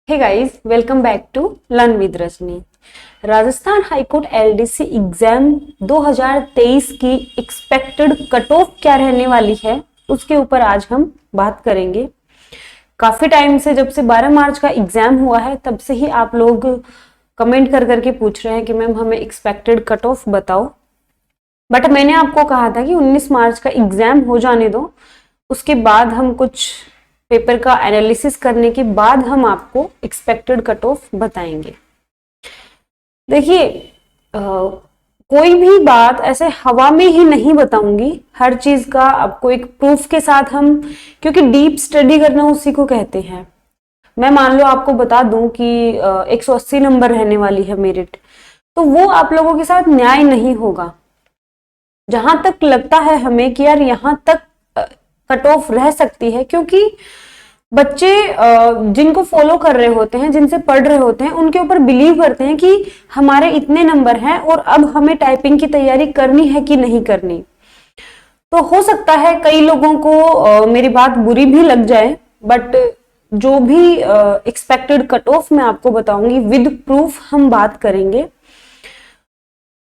Hey guys, welcome back to learn with Rajni. Rajasthan high court LDC exam 2023 की expected cut off क्या रहने वाली है उसके ऊपर आज हम बात करेंगे। काफी टाइम से, जब से 12 मार्च का एग्जाम हुआ है तब से ही आप लोग कमेंट कर करके पूछ रहे हैं कि मैम हमें एक्सपेक्टेड कट ऑफ बताओ। बट मैंने आपको कहा था कि 19 मार्च का एग्जाम हो जाने दो, उसके बाद हम कुछ पेपर का एनालिसिस करने के बाद हम आपको एक्सपेक्टेड कट ऑफ बताएंगे। देखिए, कोई भी बात ऐसे हवा में ही नहीं बताऊंगी, हर चीज का आपको एक प्रूफ के साथ हम, क्योंकि डीप स्टडी करना उसी को कहते हैं। मैं मान लो आपको बता दूं कि 180 नंबर रहने वाली है मेरिट, तो वो आप लोगों के साथ न्याय नहीं होगा। जहां तक लगता है हमें कि यार यहां तक कट ऑफ रह सकती है, क्योंकि बच्चे जिनको फॉलो कर रहे होते हैं, जिनसे पढ़ रहे होते हैं, उनके ऊपर बिलीव करते हैं कि हमारे इतने नंबर हैं और अब हमें टाइपिंग की तैयारी करनी है कि नहीं करनी। तो हो सकता है कई लोगों को मेरी बात बुरी भी लग जाए, बट जो भी एक्सपेक्टेड कट ऑफ मैं आपको बताऊंगी विद प्रूफ हम बात करेंगे।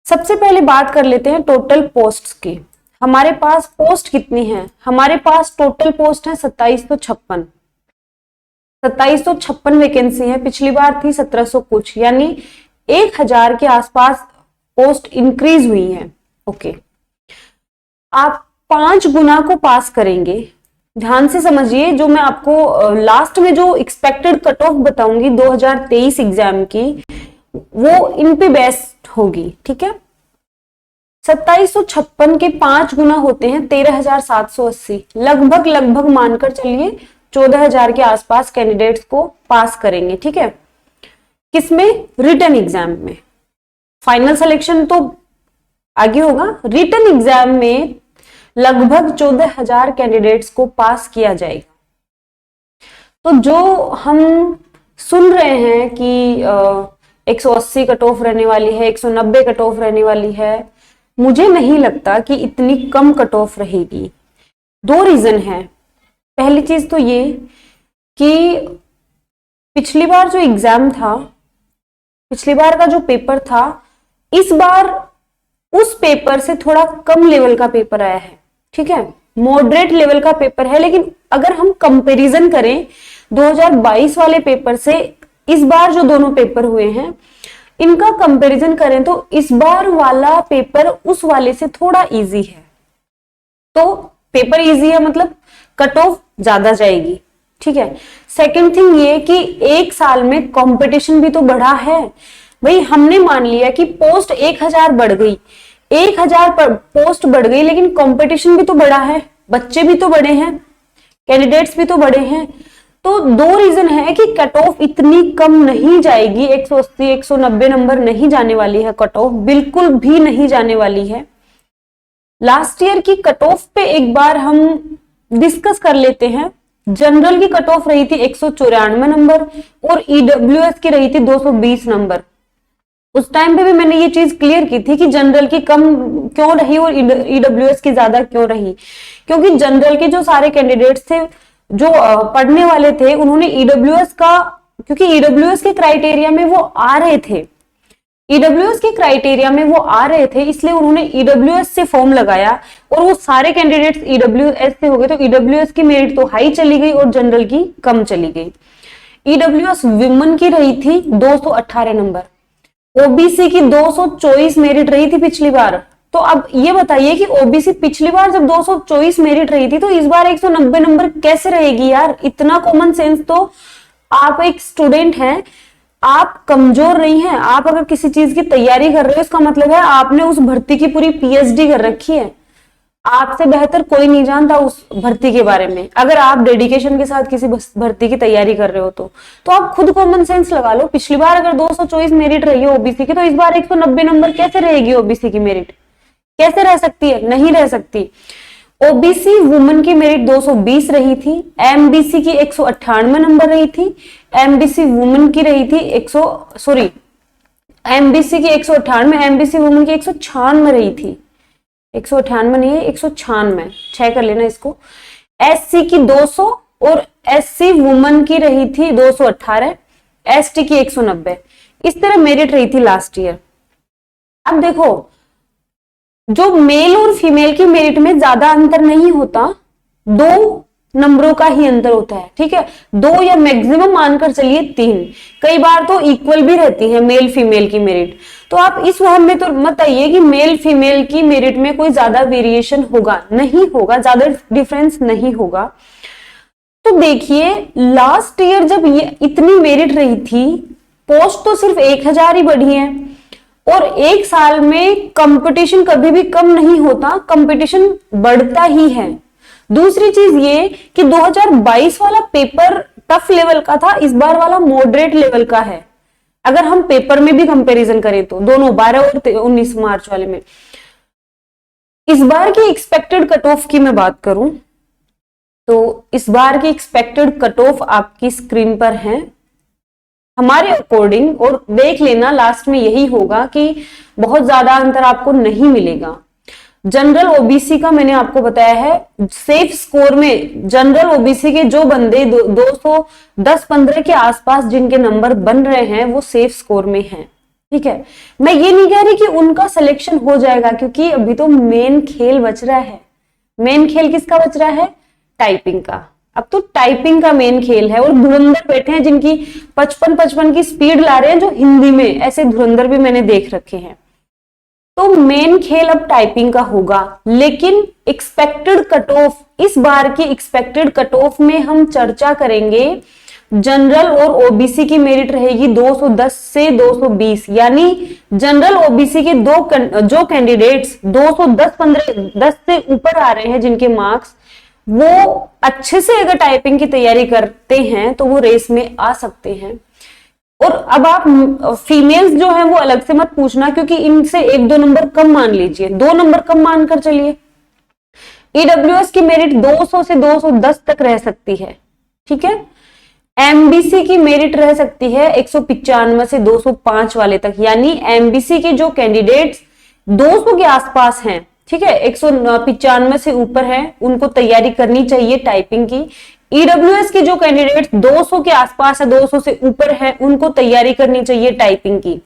सबसे पहले बात कर लेते हैं टोटल पोस्ट्स की। हमारे पास पोस्ट कितनी है? हमारे पास टोटल पोस्ट है 2756 वैकेंसी है। पिछली बार थी 1700 कुछ, यानी 1000 के आसपास पोस्ट इंक्रीज हुई है। ओके, आप 5 गुना को पास करेंगे। ध्यान से समझिए, जो मैं आपको लास्ट में जो एक्सपेक्टेड कट ऑफ बताऊंगी 2023 एग्जाम की, वो इन पे बेस्ड होगी। ठीक है, 2756 के 5 गुना होते हैं 13780। लगभग मानकर चलिए 14000 के आसपास कैंडिडेट्स को पास करेंगे। ठीक है, किसमें? रिटन एग्जाम में। फाइनल सिलेक्शन तो आगे होगा, रिटन एग्जाम में लगभग 14000 कैंडिडेट्स को पास किया जाएगा। तो जो हम सुन रहे हैं कि 180 कट ऑफ रहने वाली है, 190 कट ऑफ रहने वाली है, मुझे नहीं लगता कि इतनी कम कट ऑफ रहेगी। 2 रीजन है। पहली चीज तो ये कि पिछली बार जो एग्जाम था, पिछली बार का जो पेपर था, इस बार उस पेपर से थोड़ा कम लेवल का पेपर आया है। ठीक है, मॉडरेट लेवल का पेपर है, लेकिन अगर हम कंपैरिजन करें 2022 वाले पेपर से इस बार जो दोनों पेपर हुए हैं, इनका कंपैरिजन करें तो इस बार वाला पेपर उस वाले से थोड़ा इजी है। तो पेपर इजी है मतलब कट ऑफ ज्यादा जाएगी। ठीक है, सेकंड थिंग ये कि एक साल में कंपटीशन भी तो बढ़ा है। भाई, हमने मान लिया कि पोस्ट 1000 बढ़ गई, 1000 पोस्ट बढ़ गई, लेकिन कंपटीशन भी तो बढ़ा है, बच्चे भी तो बड़े हैं, कैंडिडेट्स भी तो बड़े हैं। तो 2 रीजन है कि कट ऑफ इतनी कम नहीं जाएगी। 180 190 नंबर नहीं जाने वाली है कट ऑफ, बिल्कुल भी नहीं जाने वाली है। लास्ट ईयर की कट ऑफ पे एक बार हम डिस्कस कर लेते हैं। जनरल की कट ऑफ रही थी 194 नंबर और ईडब्ल्यूएस की रही थी 220 नंबर। उस टाइम पे भी मैंने ये चीज क्लियर की थी कि जनरल की कम क्यों रही और ईडब्ल्यूएस की ज्यादा क्यों रही, क्योंकि जनरल के जो सारे कैंडिडेट्स थे जो पढ़ने वाले थे, उन्होंने ईडब्ल्यूएस का, क्योंकि ईडब्ल्यूएस के क्राइटेरिया में वो आ रहे थे, ईडब्ल्यूएस के क्राइटेरिया में वो आ रहे थे, इसलिए उन्होंने ईडब्ल्यूएस से फॉर्म लगाया और वो सारे कैंडिडेट्स ईडब्ल्यूएस से हो गए। तो ईडब्ल्यूएस की मेरिट तो हाई चली गई और जनरल की कम चली गई। ईडब्ल्यूएस विमेन की रही थी 218 नंबर, ओबीसी की 224 मेरिट रही थी पिछली बार। तो अब ये बताइए कि ओबीसी पिछली बार जब 224 मेरिट रही थी, तो इस बार 190 नंबर कैसे रहेगी यार? इतना कॉमन सेंस तो, आप एक स्टूडेंट हैं, आप कमजोर नहीं हैं। आप अगर किसी चीज की तैयारी कर रहे हो, इसका मतलब है आपने उस भर्ती की पूरी पीएचडी कर रखी है। आपसे बेहतर कोई नहीं जानता उस भर्ती के बारे में। अगर आप डेडिकेशन के साथ किसी भर्ती की तैयारी कर रहे हो तो आप खुद कॉमन सेंस लगा लो। पिछली बार अगर 224 मेरिट रही है ओबीसी की, तो इस बार 190 नंबर कैसे रहेगी? ओबीसी की मेरिट कैसे रह सकती है? नहीं रह सकती। ओबीसी वुमेन की मेरिट 220 रही थी, एमबीसी की 198 नंबर रही थी, एमबीसी वुमेन की रही थी एमबीसी की 198, एमबीसी वुमेन की 196 रही थी। 198 नहीं है, 196, 6 कर लेना इसको। एससी की 200 और एससी वुमेन की रही थी 218, एसटी की 190, इस तरह मेरिट रही थी लास्ट ईयर। अब देखो, जो मेल और फीमेल की मेरिट में ज्यादा अंतर नहीं होता, 2 नंबरों का ही अंतर होता है, ठीक है, 2 या मैक्सिमम मानकर चलिए 3, कई बार तो इक्वल भी रहती है मेल फीमेल की मेरिट। तो आप इस वहम में तो मत आइए कि मेल फीमेल की मेरिट में कोई ज्यादा वेरिएशन होगा, नहीं होगा, ज्यादा डिफरेंस नहीं होगा। तो देखिए लास्ट ईयर जब ये इतनी मेरिट रही थी, पोस्ट तो सिर्फ 1000 ही बढ़ी है, और एक साल में कंपटीशन कभी भी कम नहीं होता, कंपटीशन बढ़ता ही है। दूसरी चीज ये कि 2022 वाला पेपर टफ लेवल का था, इस बार वाला मॉडरेट लेवल का है। अगर हम पेपर में भी कंपैरिजन करें तो दोनों 12 और 19 मार्च वाले में, इस बार की एक्सपेक्टेड कट ऑफ की मैं बात करूं तो इस बार की एक्सपेक्टेड कट ऑफ आपकी स्क्रीन पर है हमारे अकॉर्डिंग, और देख लेना लास्ट में यही होगा कि बहुत ज्यादा अंतर आपको नहीं मिलेगा। जनरल ओबीसी का मैंने आपको बताया है, सेफ स्कोर में जनरल ओबीसी के जो बंदे 210-15 के आसपास जिनके नंबर बन रहे हैं वो सेफ स्कोर में हैं, ठीक है। मैं ये नहीं कह रही कि उनका सिलेक्शन हो जाएगा, क्योंकि अभी तो मेन खेल बच रहा है। मेन खेल किसका बच रहा है? टाइपिंग का। अब तो टाइपिंग का मेन खेल है, और धुरंधर बैठे हैं जिनकी 55 की स्पीड ला रहे हैं, जो हिंदी में, ऐसे धुरंधर भी मैंने देख रखे हैं। तो मेन खेल अब टाइपिंग का होगा, लेकिन एक्सपेक्टेड कट ऑफ, इस बार की एक्सपेक्टेड कट ऑफ में हम चर्चा करेंगे। जनरल और ओबीसी की मेरिट रहेगी 210 से 220, यानी जनरल ओबीसी के जो कैंडिडेट्स 210 से ऊपर आ रहे हैं, जिनके मार्क्स, वो अच्छे से अगर टाइपिंग की तैयारी करते हैं तो वो रेस में आ सकते हैं। और अब आप फीमेल्स जो हैं वो अलग से मत पूछना, क्योंकि इनसे 1-2 नंबर कम मान लीजिए, 2 नंबर कम मानकर चलिए। ईडब्ल्यूएस की मेरिट 200 से 210 तक रह सकती है, ठीक है। एमबीसी की मेरिट रह सकती है 195 से 205 वाले तक, यानी एमबीसी के जो कैंडिडेट्स 200 के आसपास हैं, ठीक है, 195 से ऊपर है, उनको तैयारी करनी चाहिए टाइपिंग की। ईडब्ल्यूएस के जो कैंडिडेट 200 के आसपास है, 200 से ऊपर है, उनको तैयारी करनी चाहिए टाइपिंग की।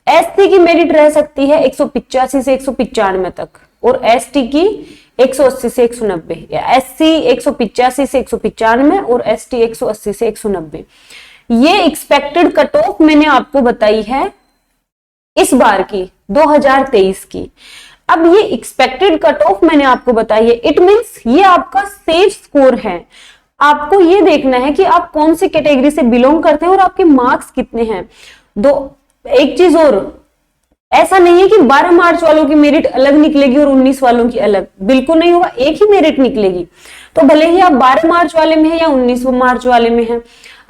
एससी की मेरिट रह सकती है 185 से 195 तक, और एसटी की 180 से 190, एससी 185 से 195 और एसटी 180 से 190। ये एक्सपेक्टेड कट ऑफ मैंने आपको बताई है इस बार की, 2023 की। अब ये एक्सपेक्टेड कट ऑफ मैंने आपको बताई है, इट मींस ये आपका सेफ स्कोर है। आपको ये देखना है कि आप कौन सी कैटेगरी से बिलोंग करते हैं और आपके मार्क्स कितने हैं। एक चीज और, ऐसा नहीं है कि 12 मार्च वालों की मेरिट अलग निकलेगी और 19 वालों की अलग, बिल्कुल नहीं होगा, एक ही मेरिट निकलेगी। तो भले ही आप 12 मार्च वाले में हैं या 19 मार्च वाले में हैं,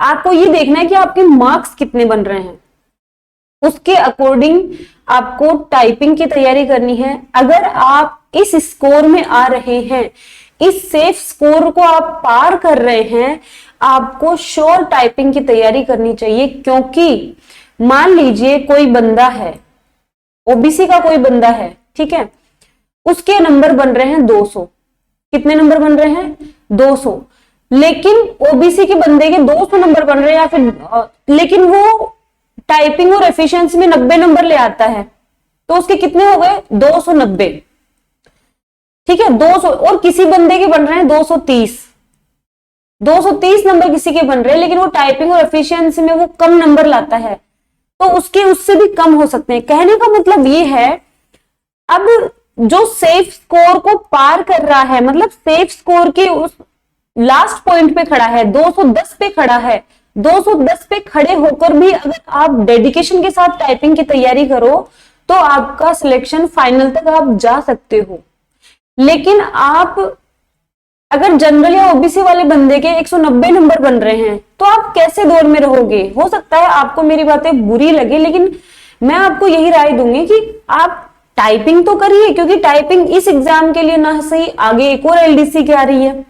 आपको ये देखना है कि आपके मार्क्स कितने बन रहे हैं, उसके अकॉर्डिंग आपको टाइपिंग की तैयारी करनी है। अगर आप इस स्कोर में आ रहे हैं, इस सेफ स्कोर को आप पार कर रहे हैं, आपको श्योर टाइपिंग की तैयारी करनी चाहिए। क्योंकि मान लीजिए कोई बंदा है, ओबीसी का कोई बंदा है, ठीक है, उसके नंबर बन रहे हैं 200, कितने नंबर बन रहे हैं? 200, लेकिन ओबीसी के बंदे के 200 नंबर बन रहे हैं, या फिर लेकिन वो टाइपिंग और एफिशिएंसी में 90 नंबर ले आता है, तो उसके कितने हो गए? 290, ठीक है, 200। और किसी बंदे के बन रहे हैं 230 नंबर किसी के बन रहे हैं, लेकिन वो टाइपिंग और एफिशिएंसी में वो कम नंबर लाता है, तो उसके उससे भी कम हो सकते हैं। कहने का मतलब ये है, अब जो सेफ स्कोर को पार कर रहा है, मतलब सेफ स्कोर के उस लास्ट पॉइंट पे खड़ा है, 210 पे खड़ा है, 210 पे खड़े होकर भी अगर आप डेडिकेशन के साथ टाइपिंग की तैयारी करो तो आपका सिलेक्शन फाइनल तक आप जा सकते हो। लेकिन आप अगर जनरल या ओबीसी वाले बंदे के 190 नंबर बन रहे हैं, तो आप कैसे दौर में रहोगे? हो सकता है आपको मेरी बातें बुरी लगे, लेकिन मैं आपको यही राय दूंगी कि आप टाइपिंग तो करिए, क्योंकि टाइपिंग इस एग्जाम के लिए ना सही, आगे एक और एलडीसी की आ रही है,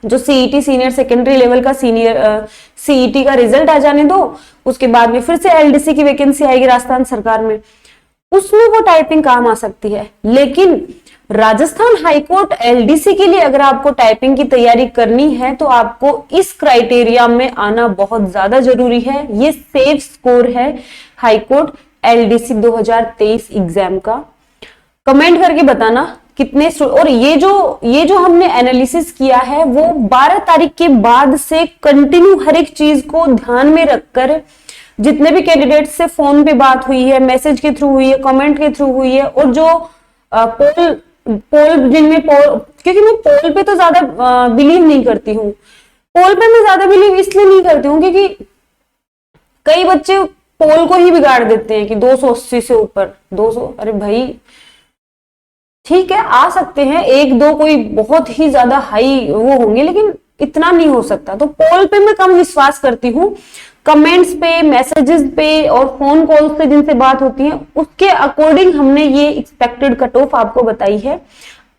जो सीईटी सीनियर सेकेंडरी लेवल का सीईटी का रिजल्ट आ जाने दो, उसके बाद में फिर से एलडीसी की वैकेंसी आएगी राजस्थान सरकार में, उसमें वो टाइपिंग काम आ सकती है। लेकिन राजस्थान हाईकोर्ट एलडीसी के लिए अगर आपको टाइपिंग की तैयारी करनी है तो आपको इस क्राइटेरिया में आना बहुत ज्यादा जरूरी है। ये सेफ स्कोर है हाईकोर्ट एलडीसी 2023 एग्जाम का। कमेंट करके बताना कितने, और ये जो हमने एनालिसिस किया है वो 12 तारीख के बाद से कंटिन्यू हर एक चीज को ध्यान में रखकर जितने भी कैंडिडेट से फोन पे बात हुई है, मैसेज के थ्रू हुई है, कमेंट के थ्रू हुई है, और जो पोल जिनमें क्योंकि मैं पोल पे तो ज्यादा बिलीव नहीं करती हूँ। पोल पे मैं ज्यादा बिलीव इसलिए नहीं करती हूँ क्योंकि कई बच्चे पोल को ही बिगाड़ देते हैं कि 280 से ऊपर 200। अरे भाई ठीक है, आ सकते हैं एक दो कोई बहुत ही ज्यादा हाई वो होंगे, लेकिन इतना नहीं हो सकता। तो पोल पे मैं कम विश्वास करती हूँ। कमेंट्स पे, मैसेजेस पे और फोन कॉल से जिनसे बात होती है उसके अकॉर्डिंग हमने ये एक्सपेक्टेड कट ऑफ आपको बताई है।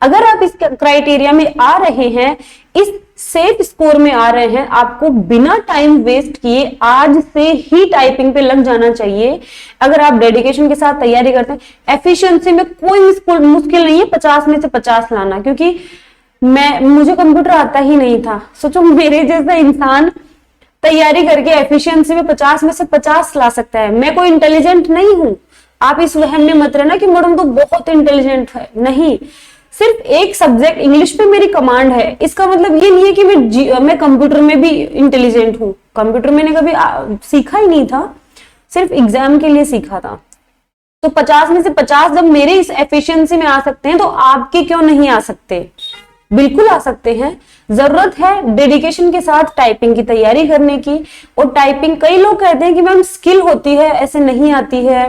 अगर आप इस क्राइटेरिया में आ रहे हैं, इस सेफ स्कोर में आ रहे हैं, आपको बिना टाइम वेस्ट किए आज से ही टाइपिंग पे लग जाना चाहिए। अगर आप डेडिकेशन के साथ तैयारी करते हैं, एफिशिएंसी में कोई मुश्किल नहीं है 50 में से 50 लाना, क्योंकि मुझे कंप्यूटर आता ही नहीं था। सोचो मेरे जैसा इंसान तैयारी करके एफिशिएंसी में 50 में से 50 ला सकता है। मैं कोई इंटेलिजेंट नहीं हूं, आप इस वहम में मत रहना कि मैडम तो बहुत इंटेलिजेंट है। नहीं, सिर्फ एक सब्जेक्ट इंग्लिश पे मेरी कमांड है, इसका मतलब ये नहीं है कि मैं कंप्यूटर में भी इंटेलिजेंट हूँ। कंप्यूटर मैंने कभी सीखा ही नहीं था, सिर्फ एग्जाम के लिए सीखा था। तो 50 में से 50 जब मेरे इस एफिशिएंसी में आ सकते हैं तो आपके क्यों नहीं आ सकते? बिल्कुल आ सकते हैं। जरूरत है डेडिकेशन के साथ टाइपिंग की तैयारी करने की। और टाइपिंग, कई लोग कहते हैं कि मैम स्किल होती है, ऐसे नहीं आती है,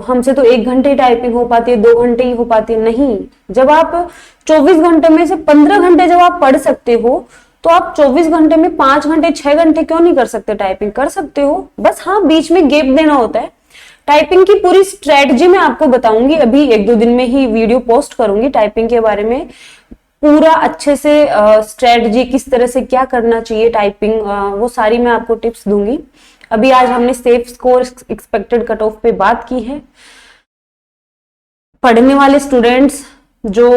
हमसे तो 1 घंटे टाइपिंग हो पाती है, 2 घंटे ही हो पाती है। नहीं, जब आप 24 घंटे में से 15 घंटे जब आप पढ़ सकते हो तो आप 24 घंटे में 5 घंटे 6 घंटे क्यों नहीं कर सकते? टाइपिंग कर सकते हो, बस हाँ बीच में गैप देना होता है। टाइपिंग की पूरी स्ट्रेटजी मैं आपको बताऊंगी, अभी 1-2 दिन में ही वीडियो पोस्ट करूंगी टाइपिंग के बारे में। पूरा अच्छे से स्ट्रेटजी, किस तरह से क्या करना चाहिए टाइपिंग, वो सारी मैं आपको टिप्स दूंगी। अभी आज हमने safe score expected cut off पे बात की है। पढ़ने वाले स्टूडेंट्स जो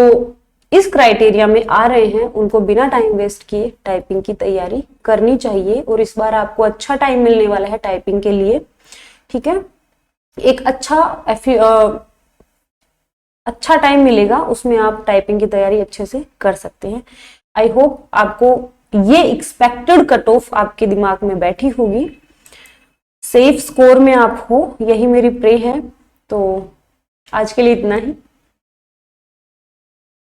इस क्राइटेरिया में आ रहे हैं उनको बिना टाइम वेस्ट किए टाइपिंग की तैयारी करनी चाहिए। और इस बार आपको अच्छा टाइम मिलने वाला है टाइपिंग के लिए, ठीक है। एक अच्छा टाइम मिलेगा, उसमें आप टाइपिंग की तैयारी अच्छे से कर सकते हैं। आई होप आपको ये एक्सपेक्टेड कट ऑफ आपके दिमाग में बैठी होगी, सेफ स्कोर में आप हो, यही मेरी प्रे है। तो आज के लिए इतना ही।